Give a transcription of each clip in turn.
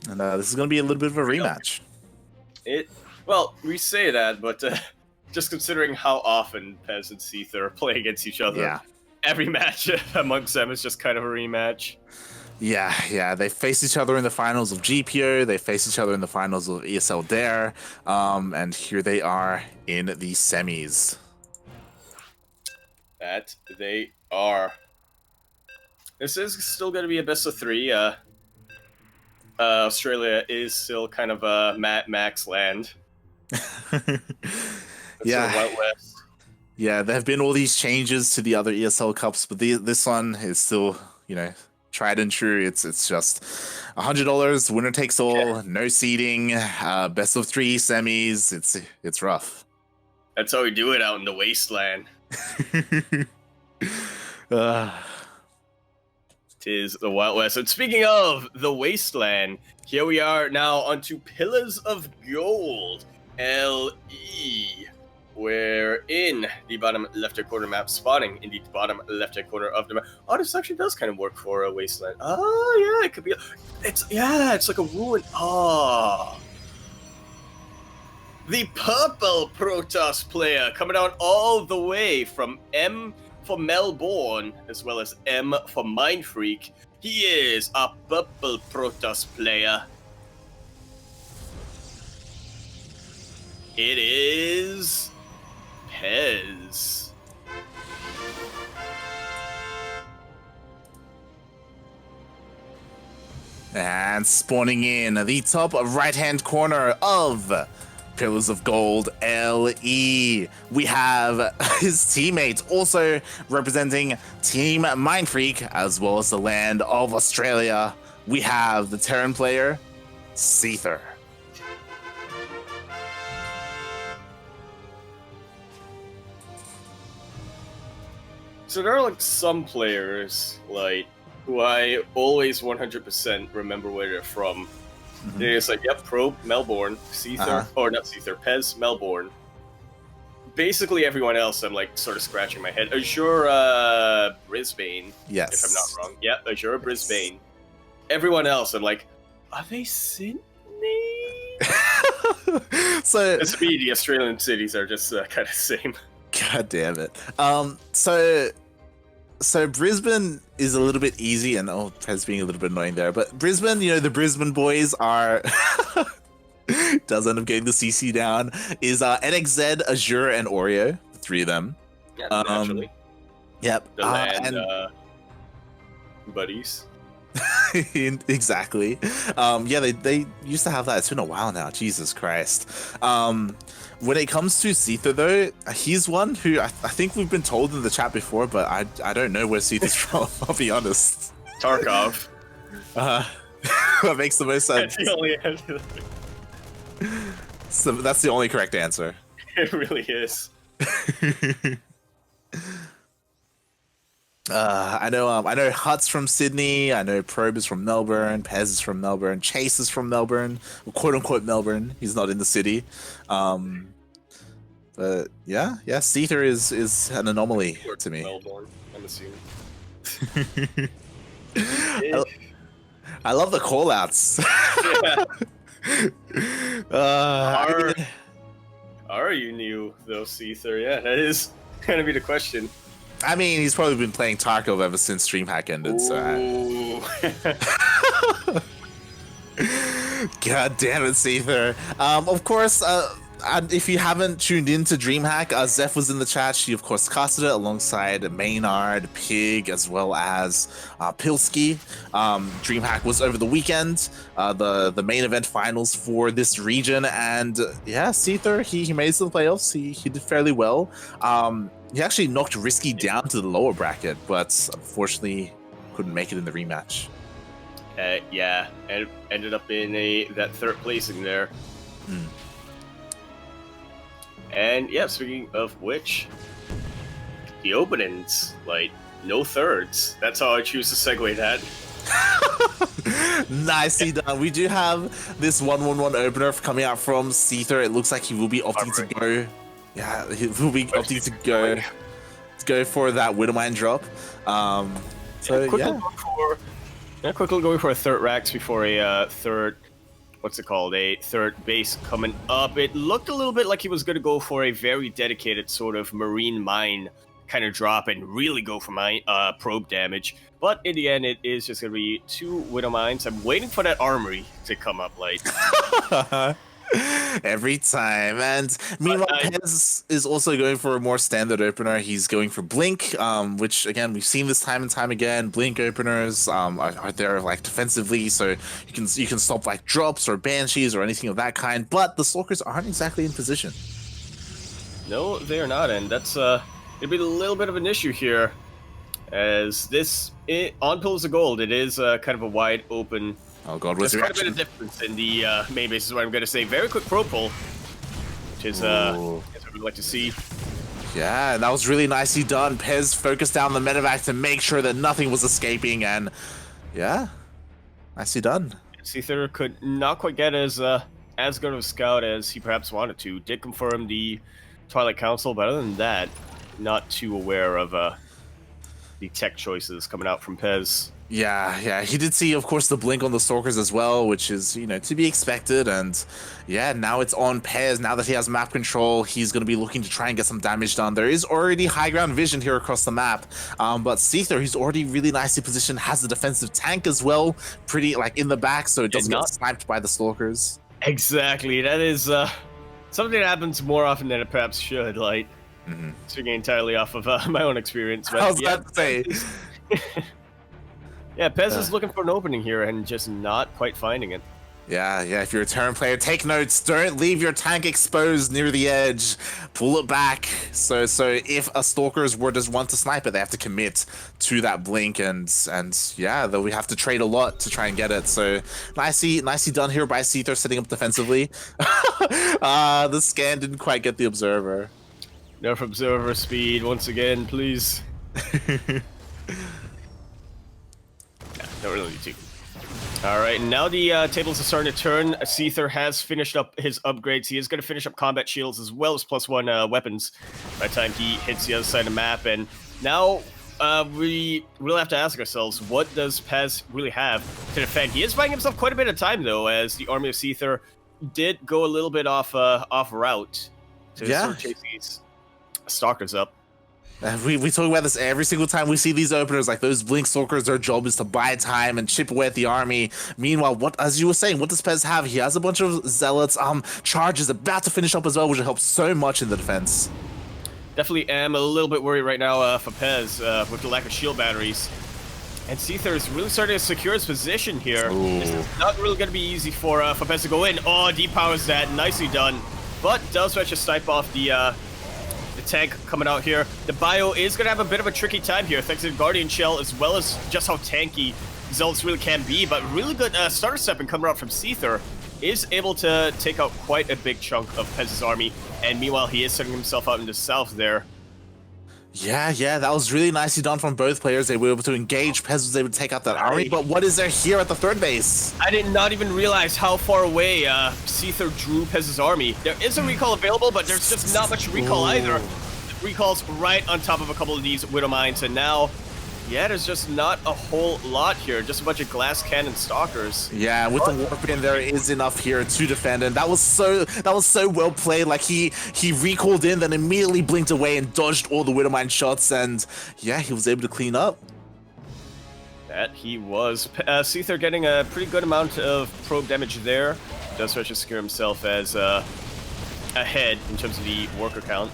And this is going to be a little bit of a rematch. Well, we say that, but just considering how often Pezz and Seither play against each other, every match amongst them is just kind of a rematch. Yeah, they face each other in the finals of GPO, they face each other in the finals of ESL Dare, and here they are in the semis. That they are. This is still going to be a best of 3. Australia is still kind of a max land. Yeah. Wild West. Yeah, there have been all these changes to the other ESL Cups, but this one is still, tried and true. It's just $100, winner takes all, no seeding, best of 3 semis. It's rough. That's how we do it out in the wasteland. Tis the Wild West. And speaking of the wasteland, here we are now onto Pillars of Gold, LE. We're in the bottom left-hand corner map, spawning in the bottom left-hand corner of the map. Oh, this actually does kind of work for a wasteland. Oh, yeah, it could be. It's like a ruin. Oh. The purple Protoss player coming down all the way from M for Melbourne, as well as M for Mindfreak. He is a purple Protoss player. It is Pezz. And spawning in the top right-hand corner of Pillars of Gold LE, we have his teammates also representing Team Mindfreak, as well as the land of Australia. We have the Terran player, Seither. So there are like some players who I always 100% remember where they're from. Mm-hmm. They're just like, yep, Probe, Melbourne, Seither, or not Seither, Pezz, Melbourne. Basically everyone else, I'm like sort of scratching my head. Azure, Brisbane, yes, if I'm not wrong. Yeah, Azure, Brisbane. Everyone else, I'm like, are they Sydney? So to me, the Australian cities are just kind of the same. God damn it. So Brisbane is a little bit easy, and Pezz being a little bit annoying there, but Brisbane, the Brisbane boys are does end up getting the CC down, is NXZ, Azure, and Oreo, the 3 of them. Yeah, naturally. Yep. The land buddies. Exactly. Yeah, they used to have that. It's been a while now. Jesus Christ. When it comes to Seither, though, he's one who I think we've been told in the chat before, but I don't know where Seither's from. I'll be honest. Tarkov. That makes the most sense. That's the only answer. So that's the only correct answer. It really is. I know Hut's from Sydney. I know Probe is from Melbourne. Pezz is from Melbourne. Chase is from Melbourne, quote unquote Melbourne. He's not in the city. But yeah, Seither is an anomaly to me. Melbourne, I'm assuming. I love the call-outs. Are you new though, Seither? Yeah, that is gonna be the question. I mean, he's probably been playing Tarkov ever since DreamHack ended, so... God damn it, Seither. Of course, if you haven't tuned in to DreamHack, Zeph was in the chat. She, of course, casted it alongside Maynard, Pig, as well as Pilski. DreamHack was over the weekend, the main event finals for this region, and yeah, Seither, he made it to the playoffs. He did fairly well. He actually knocked Risky down to the lower bracket, but unfortunately couldn't make it in the rematch. Yeah, and ended up in that 3rd placing there. And yeah, speaking of which, the openings, no thirds. That's how I choose to segue that. Nicely done. We do have this 1-1-1 opener coming out from Seither. It looks like he will be opting to go. Yeah, he will be opting to go for that Widowmine drop. Quickly going for a 3rd Rax before a 3rd what's it called, a third base coming up. It looked a little bit like he was going to go for a very dedicated sort of marine mine kind of drop and really go for mine probe damage. But in the end, it is just going to be 2 Widow Mines. I'm waiting for that armory to come up, like. Every time. And meanwhile, Pezz is also going for a more standard opener. He's going for Blink, which again we've seen this time and time again. Blink openers are there like defensively, so you can stop like drops or banshees or anything of that kind. But the Stalkers aren't exactly in position. No, they are not, and that's it'd be a little bit of an issue here, as this on Pillars of Gold. It is kind of a wide open. Oh god, what's there's quite a bit of difference in the main base is what I'm going to say. Very quick pro pull, which is what we'd like to see. Yeah, that was really nicely done. Pezz focused down the medevac to make sure that nothing was escaping, and yeah, nicely done. Seither could not quite get as good of a scout as he perhaps wanted to. Did confirm the Twilight Council, but other than that, not too aware of the tech choices coming out from Pezz. Yeah, he did see, of course, the blink on the Stalkers as well, which is, you know, to be expected. And yeah, now it's on Pezz. Now that he has map control, he's going to be looking to try and get some damage done. There is already high ground vision here across the map, but Seither, who's already really nicely positioned, has the defensive tank as well, pretty like in the back, so it doesn't get sniped by the Stalkers. Exactly, that is something that happens more often than it perhaps should. Like, speaking entirely off of my own experience. But I was about to say. Yeah, Pezz is looking for an opening here and just not quite finding it. Yeah, if you're a turn player, take notes. Don't leave your tank exposed near the edge. Pull it back. So if a Stalkers were just want to snipe it, they have to commit to that blink, and yeah, though we have to trade a lot to try and get it. So nicely done here by Seither, setting up defensively. The scan didn't quite get the observer. Nerf observer speed once again, please. Don't really need to. All right, now the tables are starting to turn. Seither has finished up his upgrades. He is going to finish up combat shields as well as +1 weapons by the time he hits the other side of the map. And now we really have to ask ourselves, what does Pezz really have to defend? He is buying himself quite a bit of time, though, as the army of Seither did go a little bit off route to sort of chase these Stalkers up. We talk about this every single time we see these openers, like those blink Stalkers. Their job is to buy time and chip away at the army. Meanwhile, as you were saying, what does Pezz have? He has a bunch of zealots. Charges about to finish up as well, which will help so much in the defense. Definitely am a little bit worried right now for Pezz with the lack of shield batteries. And Seither is really starting to secure his position here. Ooh. This is not really going to be easy for Pezz to go in. Oh, depowers that. Nicely done. But does manage to snipe off the tank coming out here. The bio is going to have a bit of a tricky time here, thanks to the Guardian Shell, as well as just how tanky Zealots really can be. But really good starter stepping coming out from Seither is able to take out quite a big chunk of Pezz's army. And meanwhile, he is setting himself out into south there. Yeah, that was really nicely done from both players. They were able to engage. Pezz was able to take out that army. But what is there here at the third base? I did not even realize how far away Seither drew Pezz's army. There is a recall available, but there's just not much recall either. Recall's right on top of a couple of these Widow Mines, and now, yeah, there's just not a whole lot here. Just a bunch of glass cannon Stalkers. Yeah, with the warp in, there is enough here to defend, and that was so well played. Like he recalled in, then immediately blinked away and dodged all the Widow Mine shots, and yeah, he was able to clean up. That he was. Seither getting a pretty good amount of probe damage there. Does start to secure himself as ahead in terms of the worker count.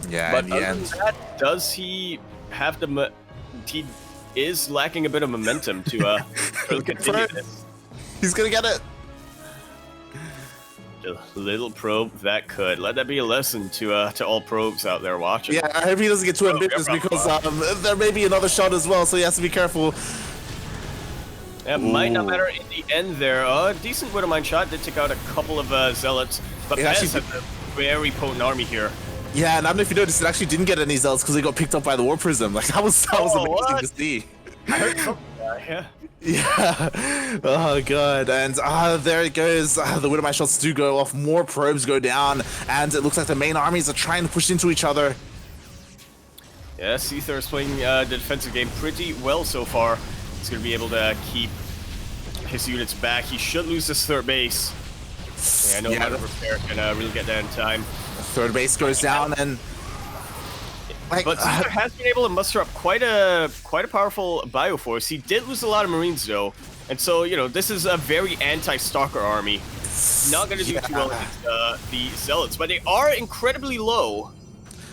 Yeah, but in the other end, than that, does he have the? He is lacking a bit of momentum to really continue this. He's gonna get it. A little probe that could. Let that be a lesson to all probes out there watching. Yeah, I hope he doesn't get too ambitious because there may be another shot as well, so he has to be careful. It might not matter in the end there. A decent Widow Mine shot did take out a couple of zealots, but Pezz has a very potent army here. Yeah, and I don't know if you noticed, it actually didn't get any zealots because they got picked up by the War Prism. Like that was amazing to see. I heard something. Yeah. Yeah. Oh god. And there it goes. The Widow Mine shots do go off. More probes go down, and it looks like the main armies are trying to push into each other. Yeah, Seither is playing the defensive game pretty well so far. He's going to be able to keep his units back. He should lose this third base. Yeah, I know how to repair can really get that in time. Third base goes down, and like, but Seither has been able to muster up quite a powerful bioforce. He did lose a lot of Marines though, and so this is a very anti-Stalker army. Not going to do too well against the Zealots, but they are incredibly low.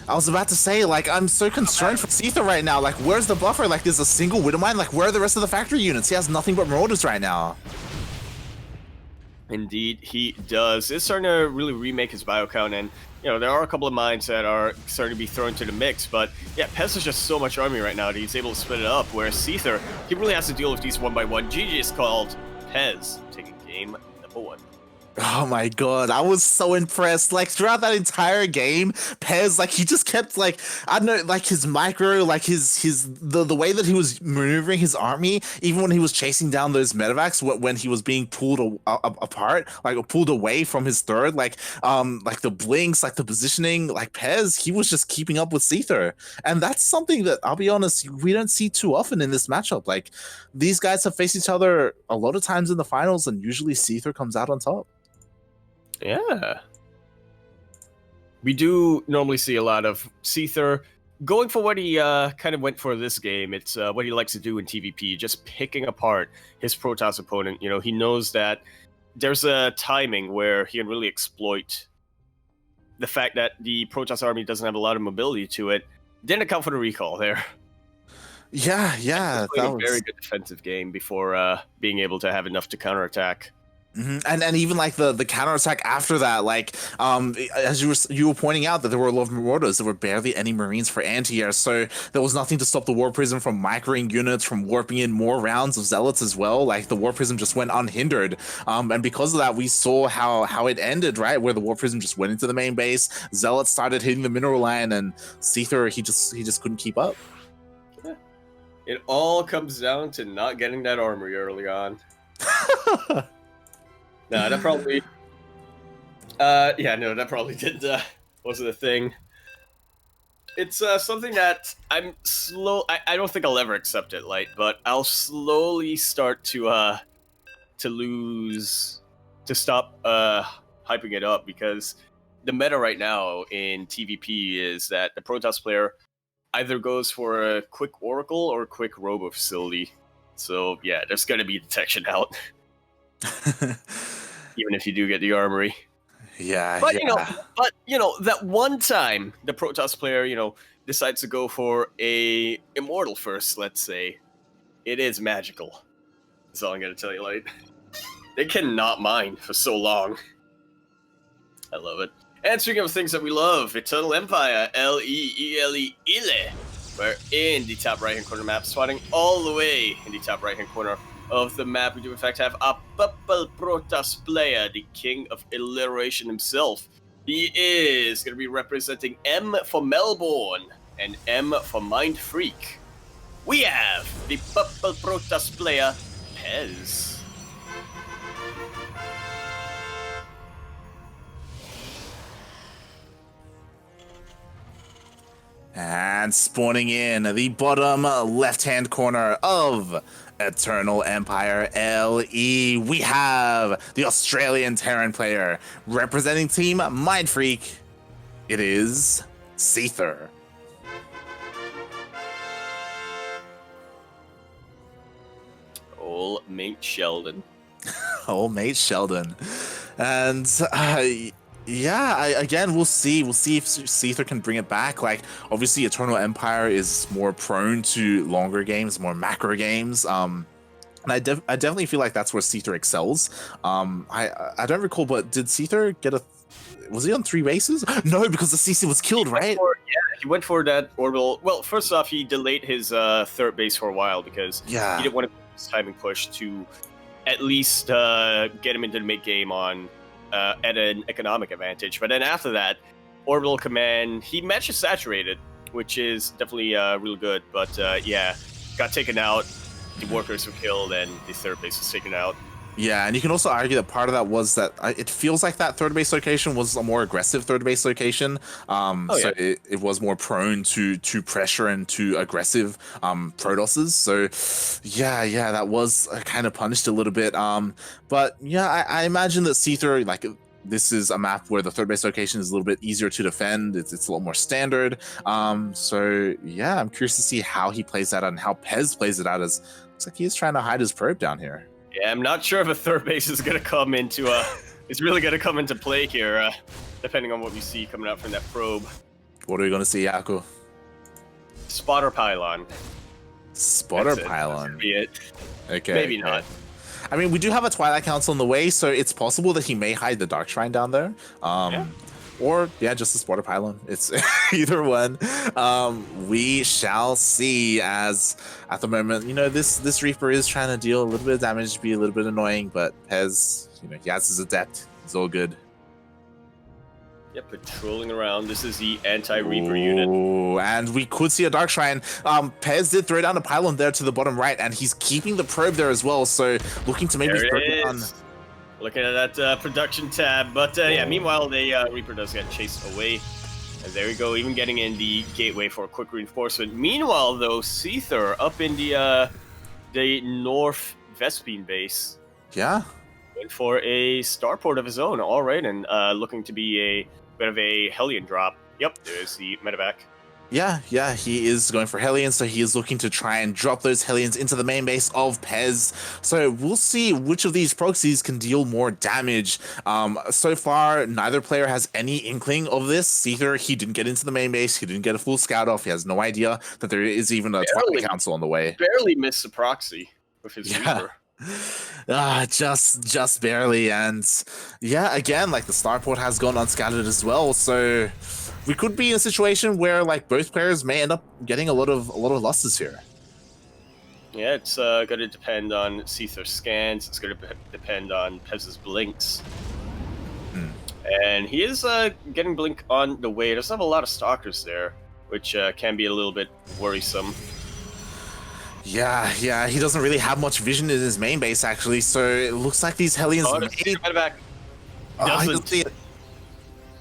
I was about to say, like, I'm so concerned for Seither right now. Like, where's the buffer? Like, there's a single Widowmine. Like, where are the rest of the factory units? He has nothing but Marauders right now. Indeed, he does. It's starting to really remake his bio count, and there are a couple of mines that are starting to be thrown into the mix. But yeah, Pezz is just so much army right now that he's able to split it up. Whereas Seither, he really has to deal with these one by one. GG is called. Pezz taking game number 1. Oh my god, I was so impressed. Like, throughout that entire game, Pezz, like, he just kept, like, I don't know, like, his micro, like, the way that he was maneuvering his army, even when he was chasing down those medevacs, when he was being pulled apart, like, pulled away from his third, like the blinks, like, the positioning, like, Pezz, he was just keeping up with Seither. And that's something that, I'll be honest, we don't see too often in this matchup. Like, these guys have faced each other a lot of times in the finals, and usually Seither comes out on top. Yeah. We do normally see a lot of Seither going for what he kind of went for this game. It's what he likes to do in TvP, just picking apart his Protoss opponent. He knows that there's a timing where he can really exploit the fact that the Protoss army doesn't have a lot of mobility to it. Didn't account for the recall there. Yeah. That was a very good defensive game before being able to have enough to counterattack. And even like the counterattack after that, like as you were pointing out, that there were a lot of Marauders, there were barely any Marines for anti-air, so there was nothing to stop the War Prism from microing units, from warping in more rounds of Zealots as well. Like, the War Prism just went unhindered, and because of that, we saw how it ended, right, where the War Prism just went into the main base, Zealots started hitting the mineral line, and Seither, he just couldn't keep up. It all comes down to not getting that armory early on. No, that probably... that probably did... wasn't a thing. It's something that I'm slow... I don't think I'll ever accept it, like, but I'll slowly start to lose... to stop hyping it up, because the meta right now in TvP is that the Protoss player either goes for a quick Oracle or a quick Robo facility. So, yeah, there's gonna be detection out. Even if you do get the armory. Yeah, but that one time the Protoss player, decides to go for a Immortal first, let's say, it is magical. That's all I'm gonna tell you, like. They cannot mine for so long. I love it. And speaking of things that we love, Eternal Empire, L-E-E-L-E, Ile. We're in the top right-hand corner map, spotting all the way in the top right-hand corner of the map. We do in fact have a purple Protoss player, the king of alliteration himself. He is going to be representing M for Melbourne and M for Mind Freak. We have the purple Protoss player, Pezz. And spawning in the bottom left-hand corner of Eternal Empire LE, we have the Australian Terran player representing Team Mind Freak. It is Seither. Old mate Sheldon. Old mate Sheldon. And again, we'll see if Seither can bring it back. Like, obviously, Eternal Empire is more prone to longer games, more macro games. And I definitely feel like that's where Seither excels. I don't recall, but did Seither get a... Was he on 3 bases? No, because the CC was killed, right? He went for that orbital. Well, first off, he delayed his third base for a while because he didn't want to his timing push to at least get him into the mid game on at an economic advantage. But then after that, orbital command, he managed to saturate it, which is definitely really good. But got taken out. The workers were killed, and the third base was taken out. Yeah, and you can also argue that part of that was that it feels like that third base location was a more aggressive third base location. Oh yeah. So it was more prone to pressure and to aggressive Protosses. So yeah, that was kind of punished a little bit. But yeah, I imagine that Seither, like, this is a map where the third base location is a little bit easier to defend. It's a little more standard. So yeah, I'm curious to see how he plays that out and how Pezz plays it out, as looks like he's trying to hide his probe down here. Yeah, I'm not sure if a third base is gonna come into it's really gonna come into play here, depending on what we see coming out from that probe. What are we gonna see, Yaku? Spotter pylon. Spotter pylon. Be it. Okay. Maybe not. I mean, we do have a Twilight Council in the way, so it's possible that he may hide the Dark Shrine down there. Yeah. Or, yeah, just the Spotter Pylon. It's either one. We shall see, as at the moment, you know, this Reaper is trying to deal a little bit of damage, be a little bit annoying, but Pezz, you know, he has his Adept. It's all good. Yep, patrolling around. This is the anti-Reaper unit. And we could see a Dark Shrine. Pezz did throw down a pylon there to the bottom right, and he's keeping the probe there as well, so looking to maybe throw it on. Looking at that production tab, but yeah, meanwhile, the Reaper does get chased away. And there we go, even getting in the gateway for a quick reinforcement. Meanwhile, though, Seither up in the North Vespine base. Yeah. Went for a starport of his own, all right, and looking to be a bit of a Hellion drop. Yep, there's the medevac. Yeah, he is going for Hellions, so he is looking to try and drop those Hellions into the main base of Pezz. So we'll see which of these proxies can deal more damage. So far, neither player has any inkling of this. Seither, he didn't get into the main base, he didn't get a full scout off, he has no idea that there is even a Twilight Council on the way. Barely missed the proxy with his Reaper. Just barely, and yeah, again, like the starport has gone unscattered as well, so we could be in a situation where like both players may end up getting a lot of losses here. Yeah, it's going to depend on Seither's scans. It's going to depend on Pezz's blinks. And he is getting blink on the way. Doesn't have a lot of stalkers there, which can be a little bit worrisome. Yeah, he doesn't really have much vision in his main base, actually, so it looks like these Hellions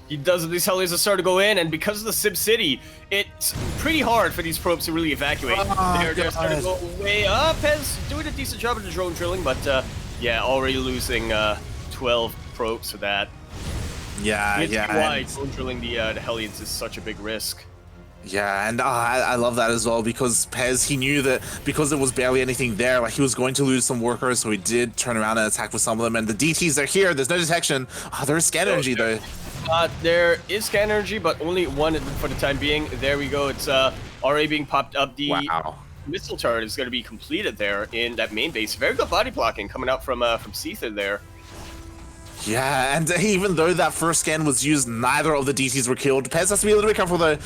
He doesn't. These Hellions are starting to go in, and because of the Sim City, it's pretty hard for these probes to really evacuate. They're starting to go way up. Pezz doing a decent job of the drone drilling, but yeah, already losing 12 probes for that. Yeah. Why drone drilling the Hellions is such a big risk. Yeah, and I love that as well, because Pezz, he knew that because there was barely anything there, like he was going to lose some workers, so he did turn around and attack with some of them, and the DTs are here, there's no detection. There is scan energy though. There is scan energy, but only one for the time being. There we go, it's already being popped up. The missile turret is going to be completed there in that main base. Very good body blocking coming out from Seither there. Yeah, and even though that first scan was used, neither of the DTs were killed. Pezz has to be a little bit careful though,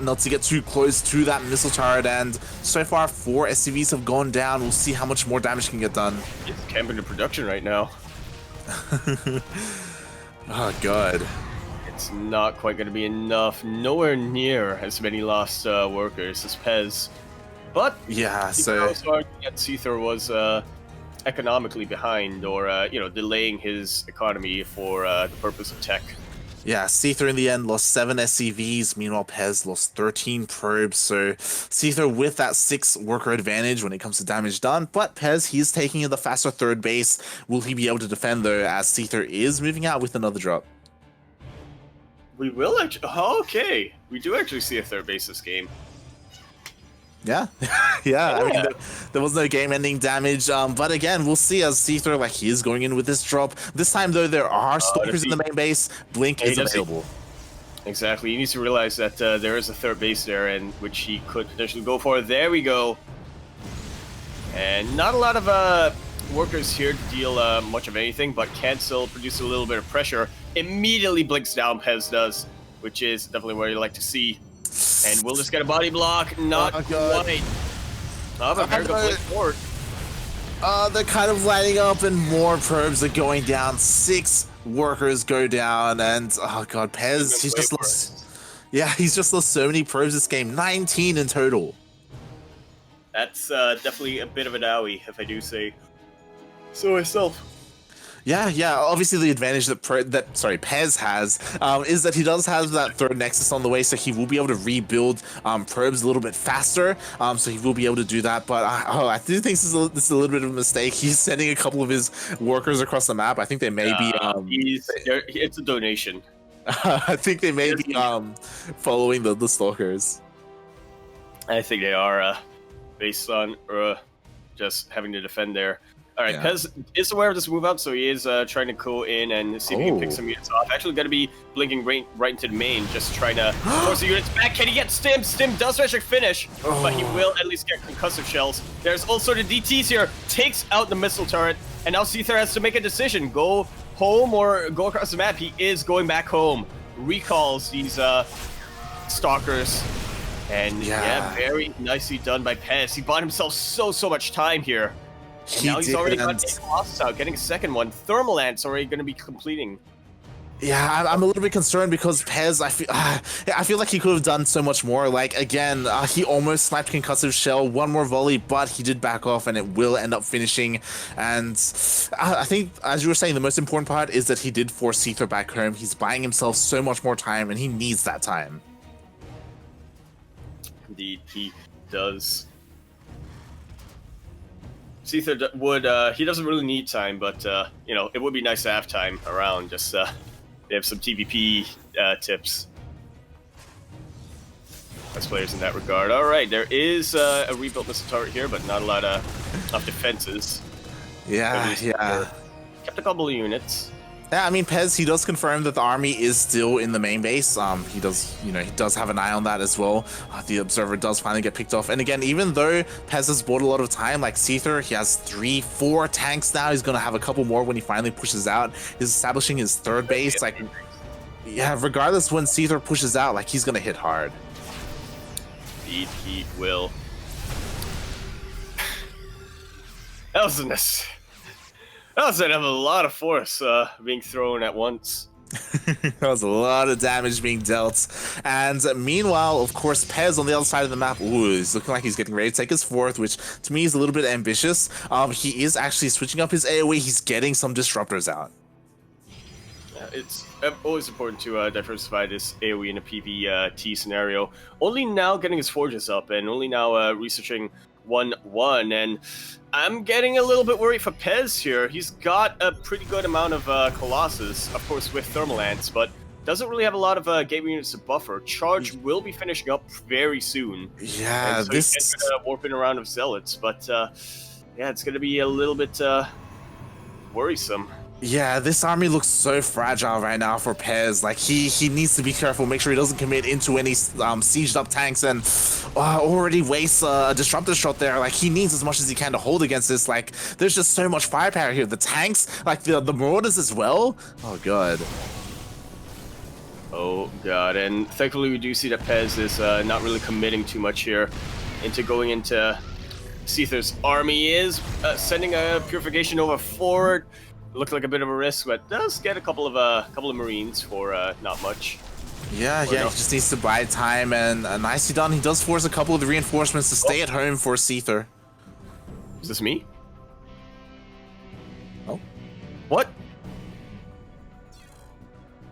not to get too close to that missile turret, and so far 4 SCVs have gone down. We'll see how much more damage can get done. It's camping to production right now. Oh god. It's not quite going to be enough. Nowhere near as many lost workers as Pezz. But yeah, so also argue that Seither was economically behind, or delaying his economy for the purpose of tech. Yeah, Seither in the end lost 7 SCVs, meanwhile Pezz lost 13 probes, so Seither with that 6 worker advantage when it comes to damage done, but Pezz, he's taking the faster third base. Will he be able to defend though, as Seither is moving out with another drop? We will actually, okay, we do actually see a third base this game. Yeah, I mean, there was no game-ending damage, but again, we'll see as Seither, like, he is going in with this drop. This time, though, there are stalkers in the main base. Blink is available. Exactly, he needs to realize that there is a third base there, and which he could potentially go for. There we go. And not a lot of workers here to deal much of anything, but can still produce a little bit of pressure. Immediately blinks down, Pezz does, which is definitely what you like to see. And we'll just get a body block. Not quite. But very good blink forward. They're kind of lining up, and more probes are going down. 6 workers go down, and oh god, Pezz, he's just lost. Yeah, he's just lost so many probes this game. 19 in total. That's definitely a bit of an owie, if I do say so myself. Yeah. Obviously, the advantage that Pezz has is that he does have that third nexus on the way, so he will be able to rebuild probes a little bit faster. So he will be able to do that. But I do think this is a little bit of a mistake. He's sending a couple of his workers across the map. I think they may be. It's a donation. I think they may be following the stalkers. I think they are based on just having to defend there. All right, Pezz is aware of this move out, so he is trying to go in and see if he can pick some units off. Actually, going to be blinking right into the main, just trying to force the units back. Can he get Stim? Stim does actually finish, but he will at least get concussive shells. There's also the DTs here, takes out the missile turret, and now Seither has to make a decision: go home or go across the map. He is going back home. Recalls these stalkers, and very nicely done by Pezz. He bought himself so much time here. Now he's already got eight Colossus out, getting a second one. Thermal Ant's already going to be completing. Yeah, I'm a little bit concerned because Pezz, I feel like he could have done so much more. Like, again, he almost sniped concussive shell, one more volley, but he did back off, and it will end up finishing. And I think, as you were saying, the most important part is that he did force Seither back home. He's buying himself so much more time, and he needs that time. Indeed, he does. Seither would, he doesn't really need time, but, you know, it would be nice to have time around. Just, they have some TvP tips. Best players in that regard. All right, there is a rebuilt missile turret here, but not a lot of defenses. Yeah. Kept a couple of units. Yeah, I mean, Pezz, he does confirm that the army is still in the main base. He does have an eye on that as well. The observer does finally get picked off. And again, even though Pezz has bought a lot of time, like Seither, he has 3-4 tanks now. He's going to have a couple more when he finally pushes out. He's establishing his third base. Like, yeah, regardless when Seither pushes out, like, he's going to hit hard. Indeed, he will. That was a lot of force being thrown at once. That was a lot of damage being dealt. And meanwhile, of course, Pezz on the other side of the map, is looking like he's getting ready to take his fourth, which to me is a little bit ambitious. He is actually switching up his AoE. He's getting some disruptors out. It's always important to diversify this AoE in a PvT scenario. Only now getting his forges up, and only now researching 1-1, and I'm getting a little bit worried for Pezz here. He's got a pretty good amount of Colossus, of course, with Thermal Ants, but doesn't really have a lot of gateway units to buffer. Charge will be finishing up very soon. Yeah, so he's going to warp in a round of Zealots, but yeah, it's going to be a little bit worrisome. Yeah, this army looks so fragile right now for Pezz. Like, he needs to be careful, make sure he doesn't commit into any sieged up tanks and already waste a disruptor shot there. Like, he needs as much as he can to hold against this. Like, there's just so much firepower here. The tanks, like the Marauders as well. Oh, God. Oh, God. And thankfully, we do see that Pezz is not really committing too much here into going into Seither's army. He is sending a Purification over forward. Looked like a bit of a risk, but does get a couple of Marines for not much. Yeah, he just needs to buy time, and nicely done. He does force a couple of the reinforcements to stay at home for Seither. Is this me? Oh. What?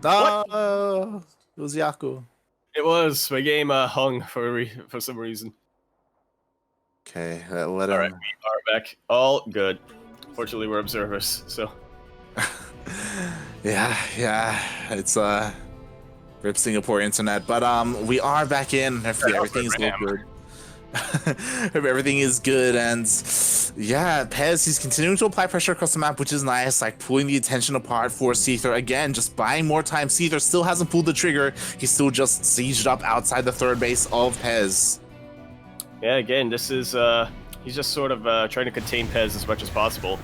It was Yaku. It was. My game hung for some reason. Okay, let him... Alright, we are back. All good. Fortunately, we're observers, so... yeah, it's rip Singapore internet, but we are back in. Hopefully everything is good. Hope everything is good, and yeah, Pezz, he's continuing to apply pressure across the map, which is nice, like pulling the attention apart for Seither. Again, just buying more time. Seither still hasn't pulled the trigger. He's still just sieged up outside the third base of Pezz. Yeah, again, this is he's just sort of trying to contain Pezz as much as possible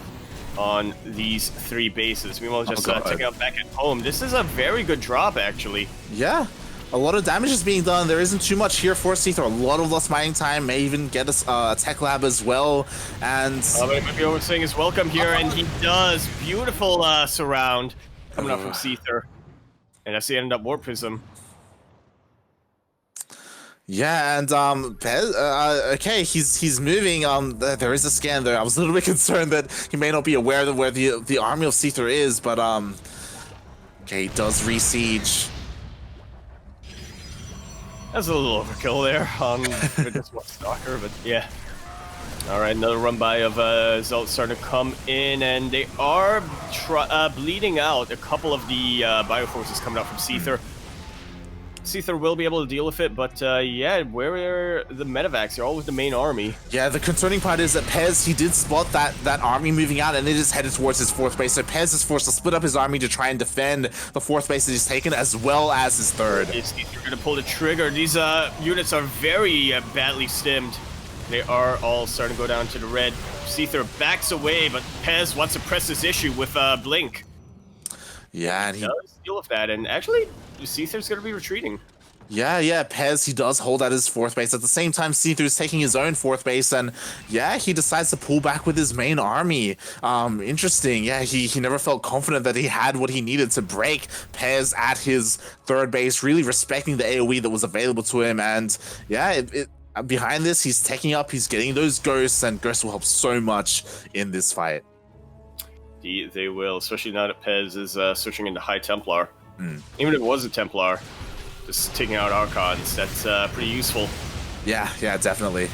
on these three bases. Meanwhile, just taking out back at home. This is a very good drop, actually. Yeah, a lot of damage is being done. There isn't too much here for Seither. A lot of lost mining time. May even get us a tech lab as well. And maybe overseeing is welcome here, and he does. Beautiful surround coming up from Seither. And that's the end up Warp Prism. Yeah, and Pezz, okay, he's moving. There is a scan there. I was a little bit concerned that he may not be aware of where the army of Seither is, but okay, he does re-siege. That's a little overkill there on just one stalker, but yeah. All right, another run by of Zelt starting to come in, and they are bleeding out a couple of the bioforces coming out from Seither. Seither will be able to deal with it, but yeah, where are the medevacs? They're all with the main army. Yeah, the concerning part is that Pezz, he did spot that army moving out, and it is headed towards his fourth base. So Pezz is forced to split up his army to try and defend the fourth base that he's taken, as well as his third. Seither going to pull the trigger. These units are very badly stimmed. They are all starting to go down to the red. Seither backs away, but Pezz wants to press this issue with Blink. Yeah, and he does deal with that, and actually, Seither's going to be retreating. Yeah, Pezz, he does hold at his fourth base. At the same time, Seither is taking his own fourth base, and yeah, he decides to pull back with his main army. Interesting. Yeah, he never felt confident that he had what he needed to break Pezz at his third base, really respecting the AoE that was available to him, and yeah, behind this, he's taking up, he's getting those ghosts, and ghosts will help so much in this fight. They will, especially now that Pezz is switching into High Templar. Even if it was a Templar, just taking out Archons, that's pretty useful. Yeah, definitely.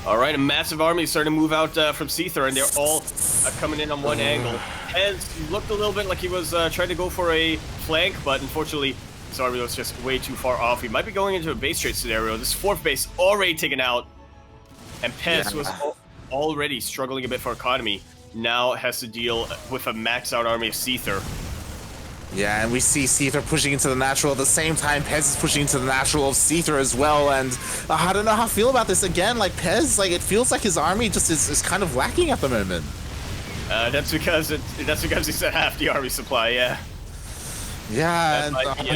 All right, a massive army is starting to move out from Seither, and they're all coming in on one angle. Pezz looked a little bit like he was trying to go for a flank, but unfortunately, his army was just way too far off. He might be going into a base trade scenario. This fourth base already taken out, and Pezz was already struggling a bit for economy. Now has to deal with a maxed out army of Seither. Yeah, and we see Seither pushing into the natural. At the same time, Pezz is pushing into the natural of Seither as well. And I don't know how I feel about this. Again, like Pezz, like it feels like his army just is kind of lacking at the moment. That's because he's at half the army supply. Yeah. Yeah, that might be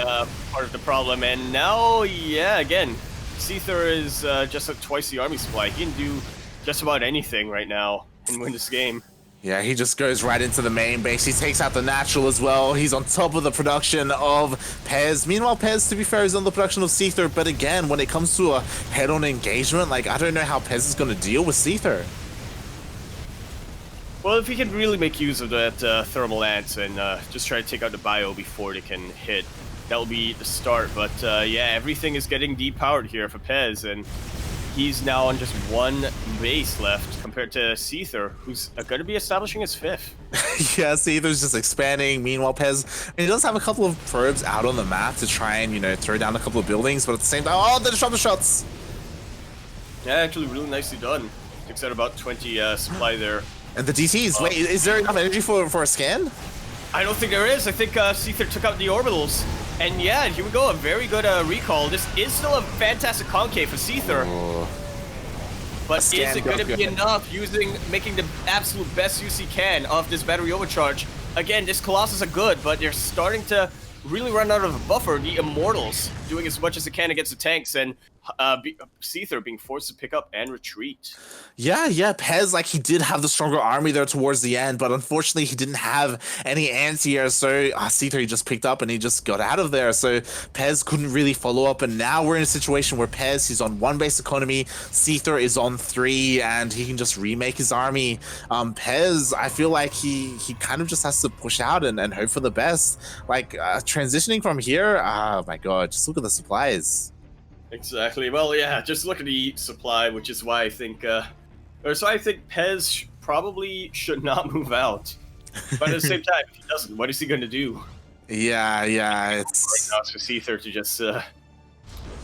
part of the problem. And now, yeah, again, Seither is just at twice the army supply. He can do just about anything right now and win this game. Yeah, he just goes right into the main base. He takes out the natural as well. He's on top of the production of Pezz. Meanwhile, Pezz, to be fair, is on the production of Seither. But again, when it comes to a head-on engagement, like, I don't know how Pezz is going to deal with Seither. Well, if he can really make use of that thermal lance and just try to take out the bio before they can hit, that will be the start. But yeah, everything is getting depowered here for Pezz, and he's now on just one base left compared to Seither, who's going to be establishing his fifth. Yeah, Seither's just expanding. Meanwhile, Pezz, he does have a couple of probes out on the map to try and, you know, throw down a couple of buildings, but at the same time, oh, the disruptor shots! Yeah, actually really nicely done. Takes out about 20 supply there. And the DTs, wait, is there enough energy for a scan? I don't think there is. I think Seither took out the orbitals. And yeah, here we go, a very good recall. This is still a fantastic concave for Seither. Oh. But is it going to be enough making the absolute best use he can of this battery overcharge? Again, this Colossus are good, but they're starting to really run out of a buffer. The Immortals doing as much as they can against the tanks, and Seither being forced to pick up and retreat. Yeah, Pezz, like, he did have the stronger army there towards the end, but unfortunately he didn't have any anti-air, so Seither, he just picked up and he just got out of there, so Pezz couldn't really follow up, and now we're in a situation where Pezz, he's on one base economy, Seither is on 3, and he can just remake his army. Pezz, I feel like he kind of just has to push out and hope for the best. Like, transitioning from here, oh my god, just look at the supplies. Exactly. Well, yeah, just look at the supply, which is why I think, I think Pezz probably should not move out. But at the same time, if he doesn't, what is he going to do? Yeah, it's... Right now it's for Seither to just go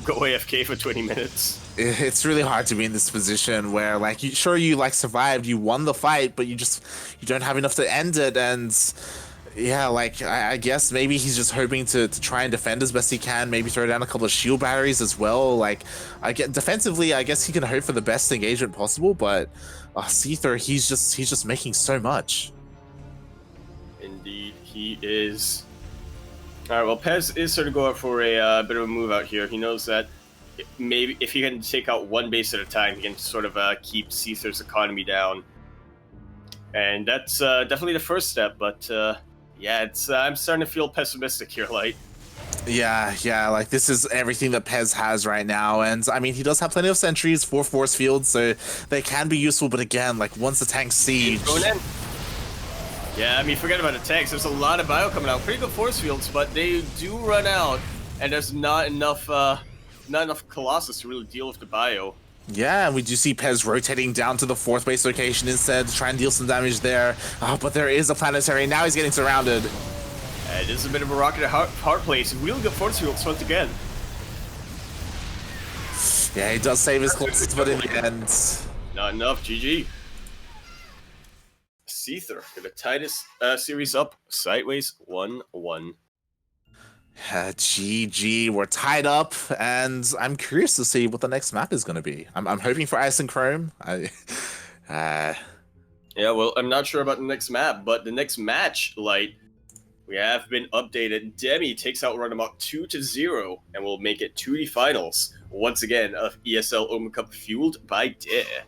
AFK for 20 minutes. It's really hard to be in this position where, like, you like survived, you won the fight, but you don't have enough to end it, and... Yeah, like, I guess maybe he's just hoping to try and defend as best he can, maybe throw down a couple of shield batteries as well. Like, defensively, I guess he can hope for the best engagement possible, but Seither, he's just making so much. Indeed, he is. All right, well, Pezz is sort of going for a bit of a move out here. He knows that maybe if he can take out one base at a time, he can sort of keep Seither's economy down. And that's definitely the first step, but... yeah, I'm starting to feel pessimistic here, Light. Yeah, like this is everything that Pezz has right now, and I mean he does have plenty of sentries for force fields, so they can be useful. But again, like once the tank siege, Going in. Yeah, I mean, forget about the tanks. There's a lot of bio coming out. Pretty good force fields, but they do run out, and there's not enough Colossus to really deal with the bio. yeah, and we do see Pezz rotating down to the 4th base location instead to try and deal some damage there. But there is a planetary. Now he's getting surrounded. It is a bit of a rocket hard place. Really good force fields once again. Yeah, he does save his Colossus, but in the end, not enough. GG. Seither gonna tie this series up sideways 1-1. GG, we're tied up, and I'm curious to see what the next map is going to be. I'm hoping for Ice and Chrome. Yeah, well, I'm not sure about the next map, but the next match, Light, we have been updated. Demi takes out Runabout 2-0, and will make it to the finals once again of ESL Open Cup Fueled by Dare.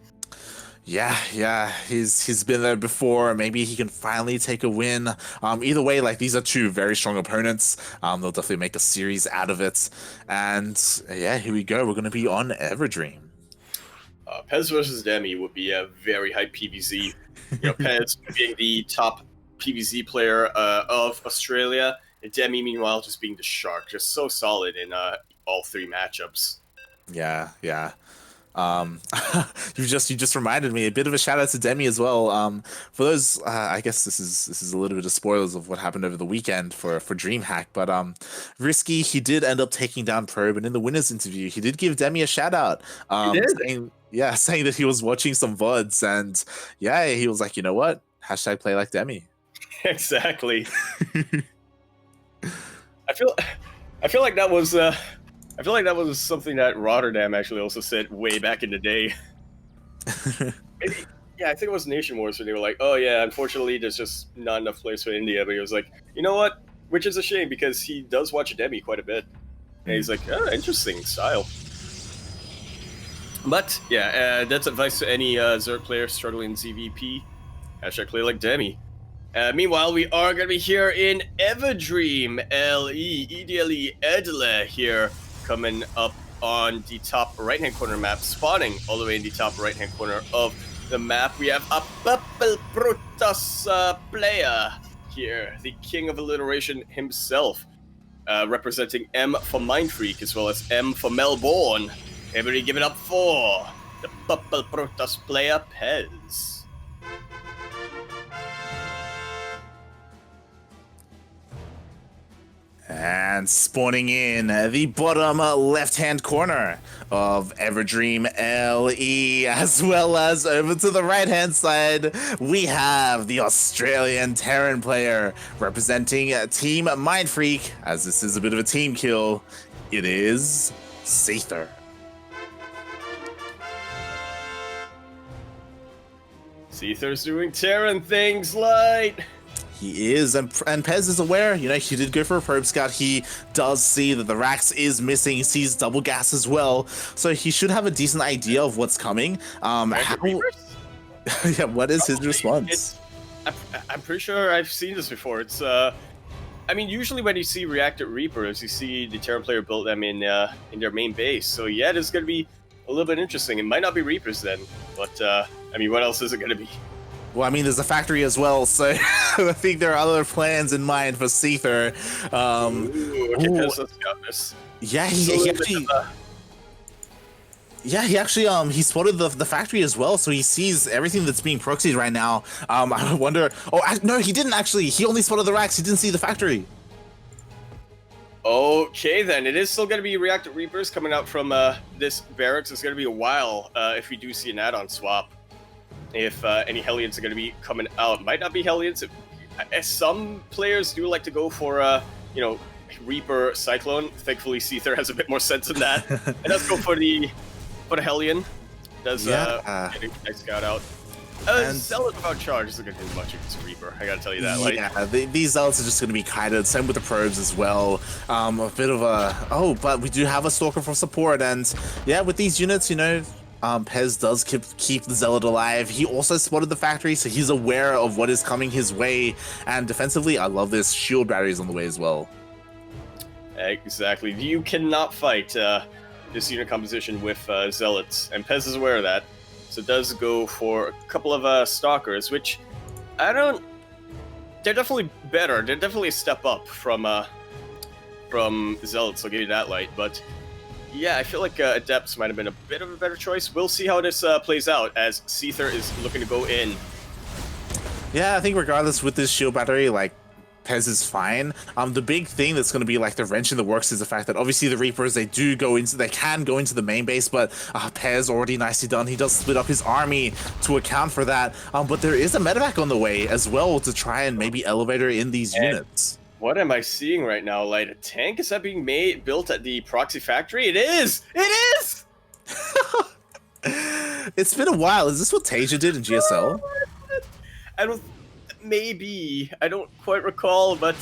Yeah, he's been there before. Maybe he can finally take a win. Either way, like these are two very strong opponents. They'll definitely make a series out of it. And yeah, here we go. We're gonna be on Everdream. Pezz versus Demi would be a very high PvZ. You know, Pezz being the top PvZ player of Australia, and Demi meanwhile just being the shark, just so solid in all 3 matchups. Yeah. You just reminded me, a bit of a shout out to Demi as well. For those, I guess this is a little bit of spoilers of what happened over the weekend for DreamHack, but Risky, he did end up taking down Probe, and in the winners interview he did give Demi a shout out, saying that he was watching some VODs, and yeah, he was like, you know what, hashtag play like Demi. Exactly. I feel like that was something that Rotterdam actually also said way back in the day. Maybe, yeah, I think it was Nation Wars where they were like, oh yeah, unfortunately there's just not enough players for India, but he was like, you know what? Which is a shame because he does watch Demi quite a bit. And he's like, oh, interesting style. But yeah, that's advice to any Zerg player struggling in ZVP. Hashtag play like Demi. Meanwhile, we are going to be here in Everdream, EDLE Edle here, coming up on the top right-hand corner map, spawning all the way in the top right-hand corner of the map. We have a Purple Brutus player here, the king of alliteration himself, representing M for Mindfreak as well as M for Melbourne. Everybody give it up for the Purple Brutus player, Pezz. And spawning in the bottom left-hand corner of Everdream LE, as well as over to the right-hand side, we have the Australian Terran player representing Team Mindfreak, as this is a bit of a team kill. It is Seither. Seither's doing Terran things, Light. He is, and Pezz is aware, you know, he did go for a probe scout. He does see that the Rax is missing. He sees double gas as well, so he should have a decent idea of what's coming. Yeah, what is his response? I'm pretty sure I've seen this before. It's, I mean, usually when you see Reactor Reapers, you see the Terran player build them in their main base. So yeah, this is going to be a little bit interesting. It might not be Reapers then, but I mean, what else is it going to be? Well, I mean, there's a factory as well, so I think there are other plans in mind for Seither. Let's scout this. Yeah, he actually he spotted the factory as well, so he sees everything that's being proxied right now. I wonder. Oh no, he didn't actually. He only spotted the racks. He didn't see the factory. Okay, then it is still going to be Reactor Reapers coming out from this barracks. It's going to be a while if we do see an add-on swap. If any Hellions are going to be coming out. Might not be Hellions. Some players do like to go for, you know, Reaper Cyclone. Thankfully, Seither has a bit more sense than that. And let's go for the Hellion. Does get a nice scout out. Zealot without charge isn't going to do much against Reaper. I got to tell you that. Yeah, these Zealots are just going to be kited. Same with the probes as well. A bit of a... Oh, but we do have a Stalker for support. And yeah, with these units, you know... Pezz does keep the Zealot alive. He also spotted the factory, so he's aware of what is coming his way. And defensively, I love this. Shield batteries on the way as well. Exactly. You cannot fight this unit composition with Zealots, and Pezz is aware of that. So does go for a couple of Stalkers, which I don't... They're definitely better. They're definitely a step up from Zealots, I'll give you that light. But yeah, I feel like Adepts might have been a bit of a better choice. We'll see how this plays out as Seither is looking to go in. Yeah, I think regardless with this shield battery, like, Pezz is fine. The big thing that's going to be like the wrench in the works is the fact that obviously the Reapers, they can go into the main base, but Pezz already nicely done. He does split up his army to account for that. But there is a medevac on the way as well to try and maybe elevator in these units. What am I seeing right now? Like, a tank? Is that being built at the proxy factory? It is! It is! It's been a while. Is this what Tasia did in GSL? Maybe. I don't quite recall, but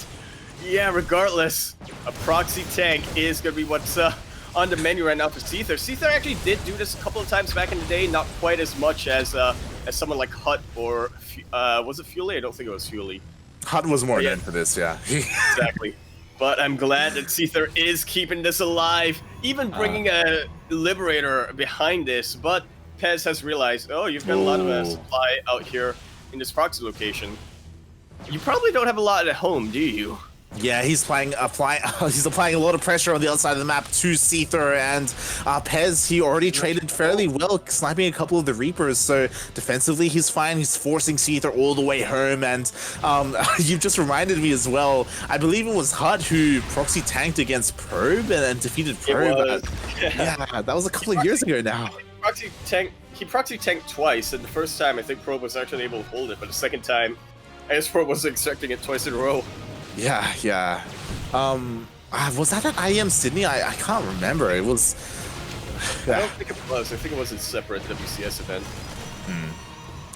yeah, regardless, a proxy tank is going to be what's on the menu right now for Seither. Seither actually did do this a couple of times back in the day, not quite as much as someone like Hut or, was it Fueled? I don't think it was Fueled. Hut was more known for this, yeah. Exactly. But I'm glad that Seither is keeping this alive, even bringing a Liberator behind this. But Pezz has realized, oh, you've got a lot of supply out here in this proxy location. You probably don't have a lot at home, do you? Yeah, he's applying a lot of pressure on the outside of the map to Seither, and Pezz, he already traded fairly well, sniping a couple of the Reapers, so defensively he's fine. He's forcing Seither all the way home, and you've just reminded me as well, I believe it was Hut who proxy tanked against Probe and defeated Probe. Yeah, that was a couple of years ago now. He proxy tanked twice, and the first time I think Probe was actually able to hold it, but the second time I guess Probe was expecting it twice in a row. Yeah. Was that at IEM Sydney? I can't remember. It was... I don't think it was. I think it was a separate WCS event.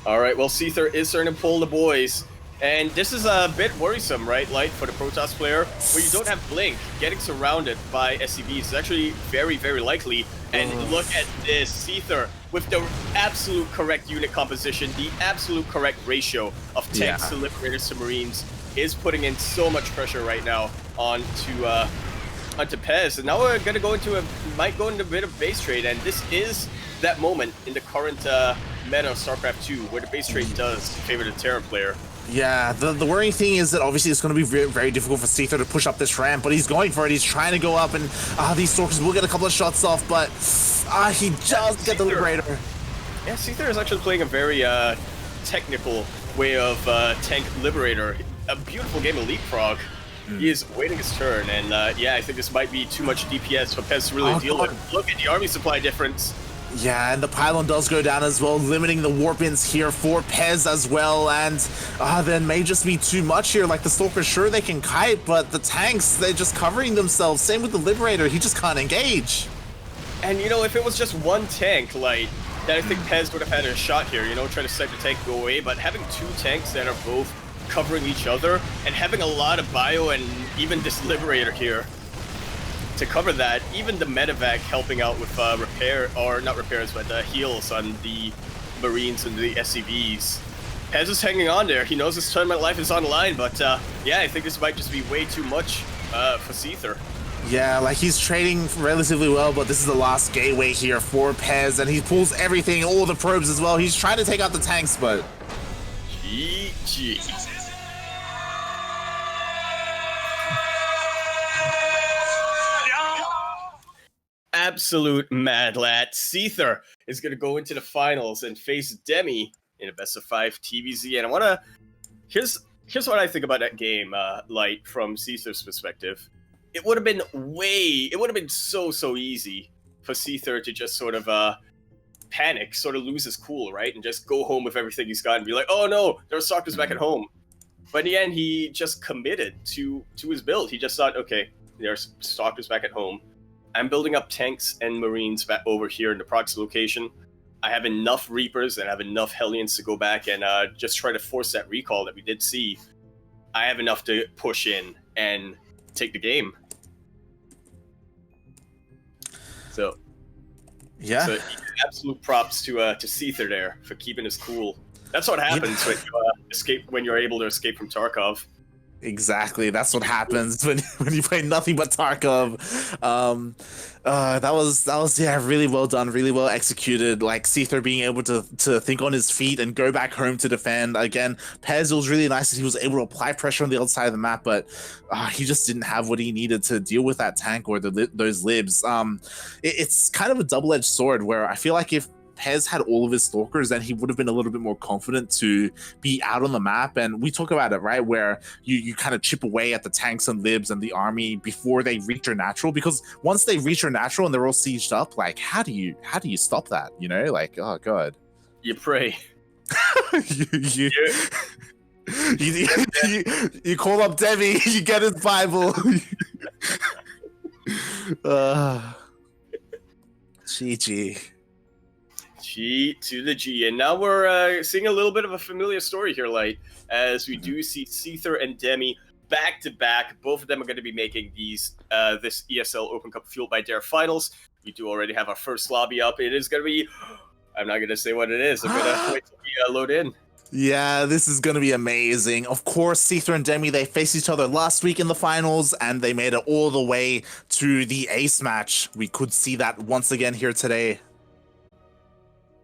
Alright, well, Seither is starting to pull the boys. And this is a bit worrisome, right? Like, for the Protoss player, where you don't have Blink, getting surrounded by SCVs is actually very, very likely. And look at this, Seither, with the absolute correct unit composition, the absolute correct ratio of tanks to Liberators to Marines, is putting in so much pressure right now onto Pezz. And now we're gonna might go into a bit of base trade, and this is that moment in the current meta of StarCraft 2 where the base trade does favor the Terran player. Yeah, the worrying thing is that obviously it's going to be very, very difficult for Seither to push up this ramp, but he's going for it. He's trying to go up, and these Stalkers will get a couple of shots off, but he just get the Liberator. Yeah, Seither is actually playing a very technical way of tank Liberator. A beautiful game of Leapfrog. He is waiting his turn, and yeah, I think this might be too much DPS for Pezz to really deal with. Look at the army supply difference. Yeah, and the pylon does go down as well, limiting the warp-ins here for Pezz as well, and then may just be too much here. Like, the Stalkers, sure, they can kite, but the tanks, they're just covering themselves. Same with the Liberator, he just can't engage. And, you know, if it was just one tank, like, then I think Pezz would have had a shot here, you know, try to snipe the tank go away, but having two tanks that are both covering each other, and having a lot of bio and even this Liberator here to cover that, even the medevac helping out with not repairs, but heals on the Marines and the SCVs. Pezz is hanging on there. He knows his tournament life is on the line, but yeah, I think this might just be way too much for Seither. Yeah, like, he's trading relatively well, but this is the last gateway here for Pezz, and he pulls everything, all the probes as well. He's trying to take out the tanks, but... GG. Absolute mad lad. Seither is going to go into the finals and face Demi in a best-of-5 TvZ. And I want to... Here's what I think about that game, Light, from Seither's perspective. It would have been so easy for Seither to just sort of panic, sort of lose his cool, right? And just go home with everything he's got and be like, oh no, there are Stalkers back at home. But in the end, he just committed to his build. He just thought, okay, there's Stalkers back at home. I'm building up tanks and Marines back over here in the proxy location. I have enough Reapers and I have enough Hellions to go back and just try to force that recall that we did see. I have enough to push in and take the game. So, yeah. So absolute props to Seither there for keeping his cool. That's what happens when you when you're able to escape from Tarkov. Exactly. That's what happens when you play nothing but Tarkov. Um, that was yeah, really well done, really well executed. Like Seither being able to think on his feet and go back home to defend. Again, Pezz, it was really nice that he was able to apply pressure on the other side of the map, but he just didn't have what he needed to deal with that tank or those libs. It's kind of a double-edged sword where I feel like if Pezz had all of his stalkers, then he would have been a little bit more confident to be out on the map. And we talk about it, right, where you kind of chip away at the tanks and libs and the army before they reach your natural, because once they reach your natural and they're all sieged up, like how do you stop that? You know, like, oh god. You pray. you, you call up Debbie, you get his Bible. GG. G to the G. And now we're seeing a little bit of a familiar story here, Light, as we do see Seither and Demi back to back. Both of them are going to be making these this ESL Open Cup Fueled by Dare finals. We do already have our first lobby up. It is going to be, I'm not going to say what it is. I'm going to wait till we load in. Yeah, this is going to be amazing. Of course, Seither and Demi, they faced each other last week in the finals, and they made it all the way to the ace match. We could see that once again here today.